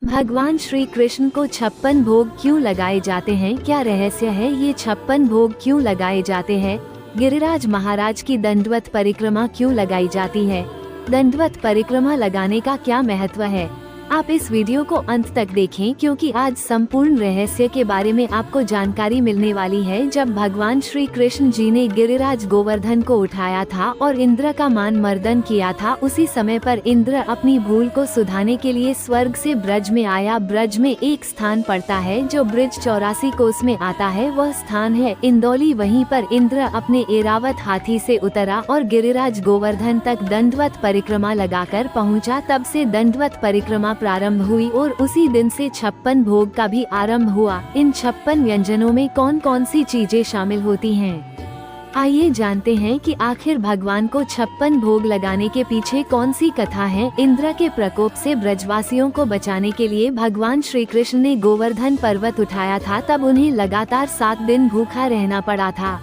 भगवान श्री कृष्ण को 56 भोग क्यों लगाए जाते हैं? क्या रहस्य है ये 56 भोग क्यों लगाए जाते हैं? गिरिराज महाराज की दंडवत परिक्रमा क्यों लगाई जाती है? दंडवत परिक्रमा लगाने का क्या महत्व है? आप इस वीडियो को अंत तक देखें क्योंकि आज संपूर्ण रहस्य के बारे में आपको जानकारी मिलने वाली है। जब भगवान श्री कृष्ण जी ने गिरिराज गोवर्धन को उठाया था और इंद्र का मान मर्दन किया था, उसी समय पर इंद्र अपनी भूल को सुधारने के लिए स्वर्ग से ब्रज में आया। ब्रज में एक स्थान पड़ता है जो ब्रिज 84 कोस में आता है, वह स्थान है इंदौली। वहीं पर इंद्र अपने एरावत हाथी से उतरा और गिरिराज गोवर्धन तक दंडवत परिक्रमा लगाकर पहुंचा। तब से दंडवत परिक्रमा प्रारंभ हुई और उसी दिन से 56 भोग का भी आरंभ हुआ। इन 56 व्यंजनों में कौन कौन सी चीजें शामिल होती हैं? आइए जानते हैं कि आखिर भगवान को 56 भोग लगाने के पीछे कौन सी कथा है। इंद्र के प्रकोप से ब्रजवासियों को बचाने के लिए भगवान श्री कृष्ण ने गोवर्धन पर्वत उठाया था। तब उन्हें लगातार 7 दिन भूखा रहना पड़ा था।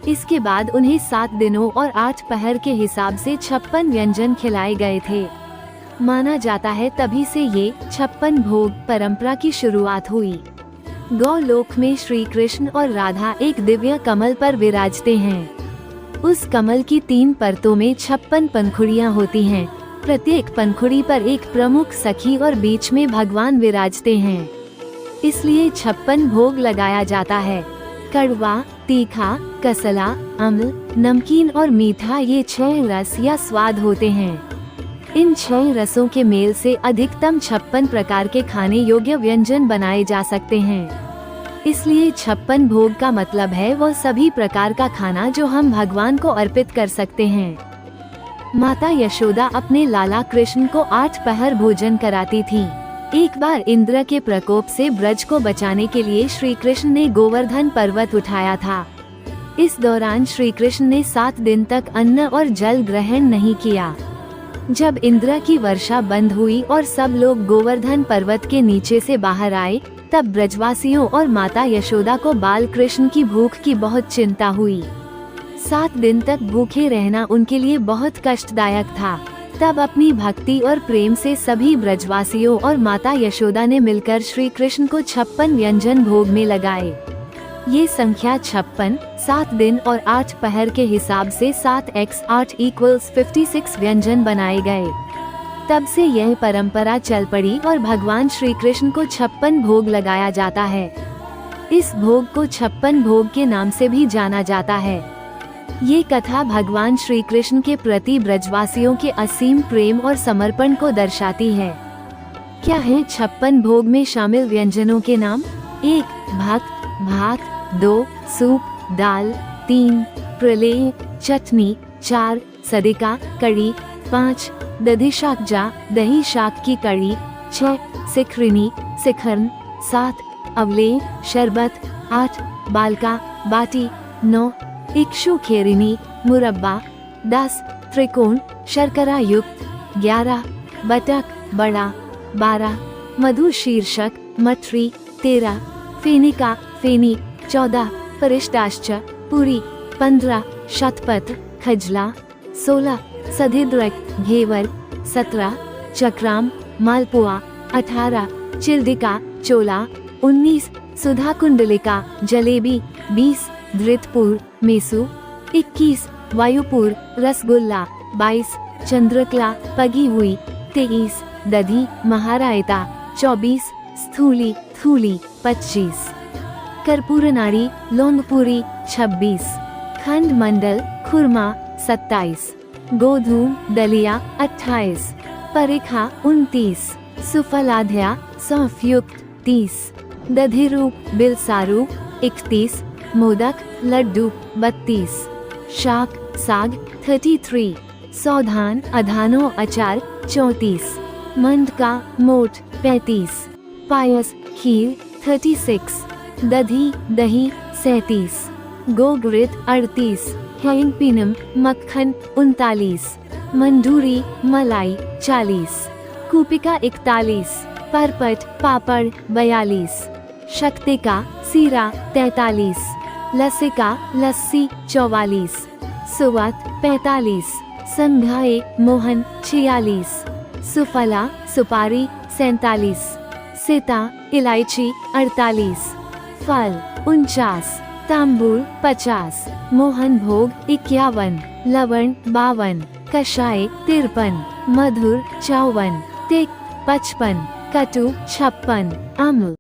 इसके बाद उन्हें 7 दिनों और 8 पहर के हिसाब से 56 व्यंजन खिलाए गए थे। माना जाता है तभी से ये 56 भोग परंपरा की शुरुआत हुई। गौलोक में श्री कृष्ण और राधा एक दिव्य कमल पर विराजते हैं। उस कमल की 3 परतों में 56 पंखुड़ियां होती हैं। प्रत्येक पंखुड़ी पर एक प्रमुख सखी और बीच में भगवान विराजते हैं। इसलिए 56 भोग लगाया जाता है। कड़वा, तीखा, कसला, अम्ल, नमकीन और मीठा, ये 6 रस या स्वाद होते हैं। इन 6 रसों के मेल से अधिकतम 56 प्रकार के खाने योग्य व्यंजन बनाए जा सकते हैं। इसलिए 56 भोग का मतलब है वह सभी प्रकार का खाना जो हम भगवान को अर्पित कर सकते हैं। माता यशोदा अपने लाला कृष्ण को 8 पहर भोजन कराती थी। एक बार इंद्र के प्रकोप से ब्रज को बचाने के लिए श्री कृष्ण ने गोवर्धन पर्वत उठाया था। इस दौरान श्री कृष्ण ने 7 दिन तक अन्न और जल ग्रहण नहीं किया। जब इंद्र की वर्षा बंद हुई और सब लोग गोवर्धन पर्वत के नीचे से बाहर आए, तब ब्रजवासियों और माता यशोदा को बाल कृष्ण की भूख की बहुत चिंता हुई। 7 दिन तक भूखे रहना उनके लिए बहुत कष्टदायक था। तब अपनी भक्ति और प्रेम से सभी ब्रजवासियों और माता यशोदा ने मिलकर श्री कृष्ण को 56 व्यंजन भोग में लगाए। ये संख्या 56, 7 दिन और 8 पहर के हिसाब से 7x8 = 56 व्यंजन बनाए गए। तब से यह परंपरा चल पड़ी और भगवान श्री कृष्ण को 56 भोग लगाया जाता है। इस भोग को 56 भोग के नाम से भी जाना जाता है। ये कथा भगवान श्री कृष्ण के प्रति ब्रजवासियों के असीम प्रेम और समर्पण को दर्शाती है। क्या है 56 भोग में शामिल व्यंजनों के नाम? 1 भक्त भात, 2 सूप दाल, 3 प्रलेय चटनी, 4 सदिका कड़ी, 5 दधी शाकजा दही शाक की कड़ी, 6 सिखरिनी सिखरन, 7 अवले शरबत, 8 बालका बाटी, 9 इक्षु खेरिनी मुरब्बा, 10 त्रिकोण शर्करा युक्त, 11 बटक बड़ा, 12 मधु शीर्षक मठरी, 13 फेनिका फेनी, 14 परिष्टाश्च पुरी, 15 शतपथ खजला, 16 सधिद्रक घेवर, 17 चक्राम मालपुआ, 18 चिल्दिका चोला, 19 सुधा कुंडलिका जलेबी, 20 धृतपुर मेसू, 21 वायुपुर रसगुल्ला, 22 चंद्रकला पगी हुई, 23 दधी महारायता, 24 स्थूली थूली, 25 कर्पूरनाड़ी लौंगपुरी, 26 खंड मंडल खुरमा, 27 गोधूम दलिया, 28 परिखा, 29 सुफलाध्या सौंफ युक्त, 30 दधिरूप बिलसारू, 31 मोदक लड्डू, 32 शाक साग, 33 सौधान अधानो अचार, 34 मंडका मोट, 35 पायस खीर, 36 दधी दही, 37 गोघृत, 38 हैंगपीनम मक्खन, 39 मंडूरी मलाई, 40 कूपिका, 41 परपट पापड़, 42 शक्तिका सीरा, 43 लसिका लस्सी, 44 सुवत, 45 संघाए मोहन, 46 सुफला सुपारी, 47 सीता इलायची 48, फल 49, तांबूल 50, मोहन भोग 51, लवण 52, कषाय 53, मधुर 54, तिक्त 55, कटु 56, अम्ल